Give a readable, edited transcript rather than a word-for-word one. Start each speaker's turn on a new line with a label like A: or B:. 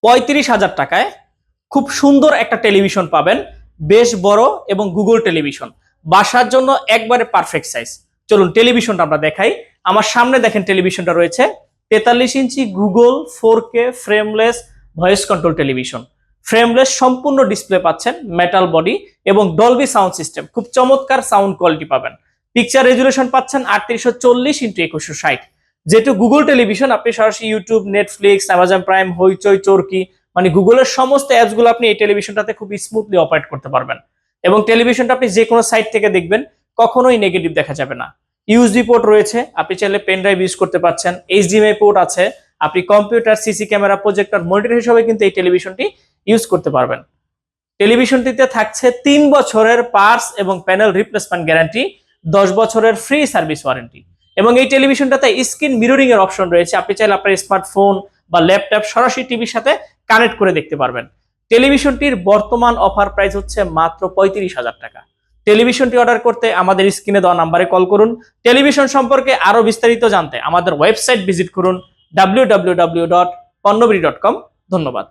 A: 35,000 টাকায় খুব সুন্দর একটা টেলিভিশন পাবেন, বেশ বড় এবং গুগল টেলিভিশন, বাসার জন্য একবারে পারফেক্ট সাইজ। চলুন টেলিভিশনটা আমরা দেখাই। আমার সামনে দেখেন টেলিভিশনটা রয়েছে 43 inch Google 4K frameless voice control television. Frameless সম্পূর্ণ ডিসপ্লে পাচ্ছেন, মেটাল বডি এবং ডলবি সাউন্ড সিস্টেম, খুব চমৎকার সাউন্ড কোয়ালিটি পাবেন। পিকচার রেজুলেশন পাচ্ছেন 3840x2160। যেহেতু গুগল টেলিভিশন, আপনি সরাসরি ইউটিউব, নেটফ্লিক্স, অ্যামাজন প্রাইম, হইচই, চরকি মানে গুগলের সমস্ত অ্যাপসগুলো আপনি এই টেলিভিশনটাতে খুব স্মুথলি অপারেট করতে পারবেন। এবং টেলিভিশনটা আপনি যে কোনো সাইট থেকে দেখবেন, কখনোই নেগেটিভ দেখা যাবে না। ইউএসবি পোর্ট রয়েছে, আপনি চাইলে পেন ড্রাইভ ইউজ করতে পারছেন। এইচডিএমআই পোর্ট আছে, আপনি computer, CC camera, projector, monitor হিসেবে কিন্তু এই টেলিভিশনটি ইউজ করতে পারবেন। টেলিভিশনটিতে থাকছে 3 বছরের পার্টস এবং প্যানেল রিপ্লেসমেন্ট গ্যারান্টি, 10 বছরের ফ্রি সার্ভিস ওয়ারেন্টি। এবং এই টেলিভিশনটাতে স্ক্রিন মিররিং এর অপশন রয়েছে, আপনি চাইলে আপনার স্মার্টফোন বা ল্যাপটপ সরাসরি টিভির সাথে কানেক্ট করে দেখতে পারবেন। টেলিভিশনটির বর্তমান অফার প্রাইস হচ্ছে মাত্র 35,000 টাকা। টেলিভিশনটি অর্ডার করতে আমাদের স্ক্রিনে দেওয়া নাম্বারে কল করুন। টেলিভিশন সম্পর্কে আরো বিস্তারিত জানতে আমাদের ওয়েবসাইট ভিজিট করুন www.ponnobiri.com। ধন্যবাদ।